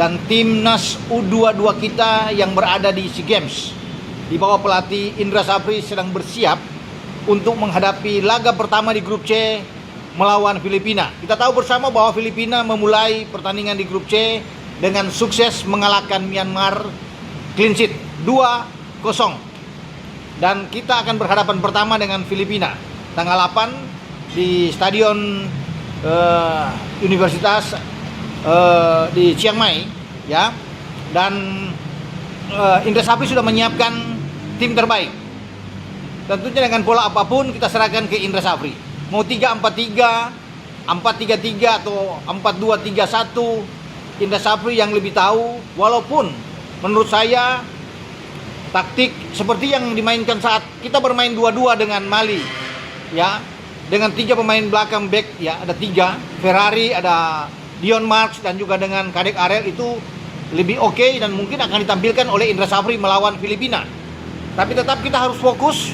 dan timnas U22 kita yang berada di SEA Games di bawah pelatih Indra Safri sedang bersiap untuk menghadapi laga pertama di grup C melawan Filipina. Kita tahu bersama bahwa Filipina memulai pertandingan di grup C dengan sukses mengalahkan Myanmar clean sheet 2-0. Dan kita akan berhadapan pertama dengan Filipina tanggal 8 di Stadion Universitas di Chiang Mai, ya. Dan Indra Safri sudah menyiapkan tim terbaik. Tentunya dengan pola apapun kita serahkan ke Indra Safri. Mau 3-4-3, 4-3-3 atau 4-2-3-1, Indra Safri yang lebih tahu. Walaupun menurut saya taktik seperti yang dimainkan saat kita bermain 2-2 dengan Mali, ya, dengan 3 pemain belakang back, ya, ada 3, Ferrari, ada Dion Marks, dan juga dengan Kadek Arel, itu lebih oke dan mungkin akan ditampilkan oleh Indra Safri melawan Filipina. Tapi tetap kita harus fokus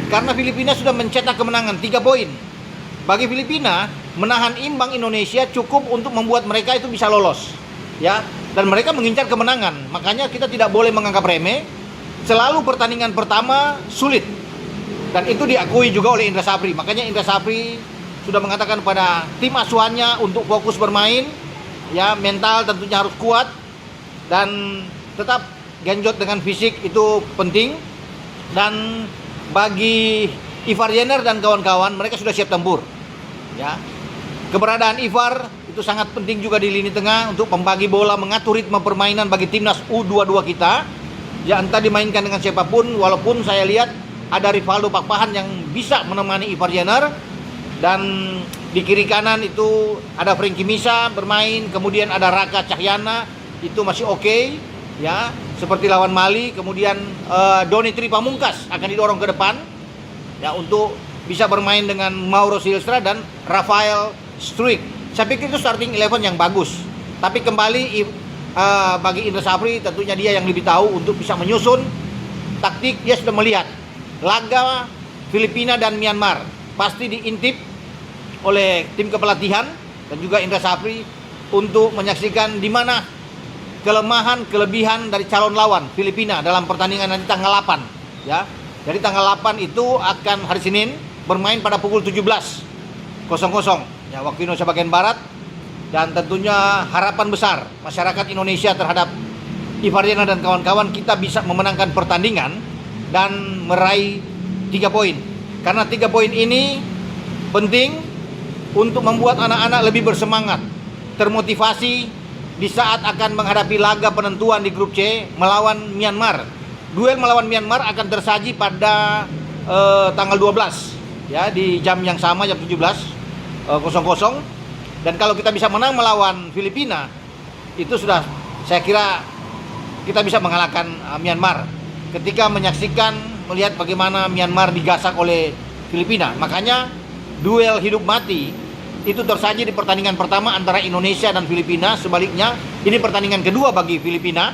karena Filipina sudah mencetak kemenangan 3 poin. Bagi Filipina, menahan imbang Indonesia cukup untuk membuat mereka itu bisa lolos, ya, dan mereka mengincar kemenangan. Makanya kita tidak boleh menganggap remeh. Selalu pertandingan pertama sulit, dan itu diakui juga oleh Indra Safri. Makanya Indra Safri sudah mengatakan pada tim asuhannya untuk fokus bermain, ya, mental tentunya harus kuat dan tetap genjot dengan fisik, itu penting. Dan bagi Ivar Jenner dan kawan-kawan, mereka sudah siap tempur, ya. Keberadaan Ivar itu sangat penting juga di lini tengah untuk membagi bola, mengatur ritme permainan bagi timnas U22 kita. Ya, entah dimainkan dengan siapapun, walaupun saya lihat ada Rivaldo Pakpahan yang bisa menemani Ivar Jenner. Dan di kiri kanan itu ada Frankie Misa bermain, kemudian ada Raka Cahyana, itu masih oke, ya, seperti lawan Mali. Kemudian Doni Tri Pamungkas akan didorong ke depan, ya, untuk bisa bermain dengan Mauro Silstra dan Rafael Struik. Saya pikir itu starting 11 yang bagus. Tapi kembali bagi Indra Safri, tentunya dia yang lebih tahu untuk bisa menyusun taktik. Dia sudah melihat laga Filipina dan Myanmar, pasti diintip oleh tim kepelatihan dan juga Indra Safri untuk menyaksikan di mana kelemahan kelebihan dari calon lawan Filipina dalam pertandingan nanti tanggal 8, ya. Jadi tanggal 8 itu akan hari Senin bermain pada pukul 17.00, ya, waktu Indonesia bagian barat. Dan tentunya harapan besar masyarakat Indonesia terhadap Ivar Jenner dan kawan-kawan, kita bisa memenangkan pertandingan dan meraih 3 poin. Karena 3 poin ini penting untuk membuat anak-anak lebih bersemangat, termotivasi di saat akan menghadapi laga penentuan di grup C melawan Myanmar. Duel melawan Myanmar akan tersaji pada tanggal 12, ya, di jam yang sama, jam 17.00. Dan kalau kita bisa menang melawan Filipina, itu sudah, saya kira kita bisa mengalahkan Myanmar. Ketika menyaksikan, melihat bagaimana Myanmar digasak oleh Filipina. Makanya duel hidup mati itu tersaji di pertandingan pertama antara Indonesia dan Filipina. Sebaliknya, ini pertandingan kedua bagi Filipina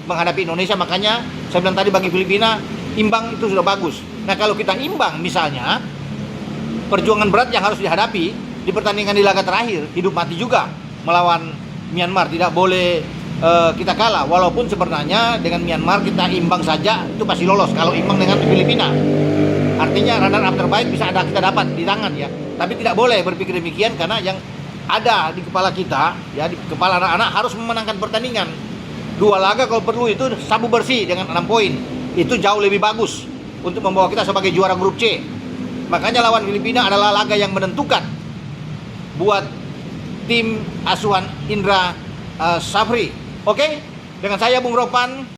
menghadapi Indonesia. Makanya saya bilang tadi, bagi Filipina imbang itu sudah bagus. Nah, kalau kita imbang misalnya, perjuangan berat yang harus dihadapi di pertandingan di laga terakhir, hidup mati juga melawan Myanmar. Tidak boleh kita kalah. Walaupun sebenarnya dengan Myanmar kita imbang saja itu pasti lolos kalau imbang dengan Filipina. Artinya runner up terbaik bisa kita dapat di tangan, ya. Tapi tidak boleh berpikir demikian, karena yang ada di kepala kita, ya, di kepala anak-anak, harus memenangkan pertandingan. 2 laga kalau perlu itu sabu bersih dengan 6 poin. Itu jauh lebih bagus untuk membawa kita sebagai juara grup C. Makanya lawan Filipina adalah laga yang menentukan buat tim asuhan Indra Safri. Oke, dengan saya Bung Ropan.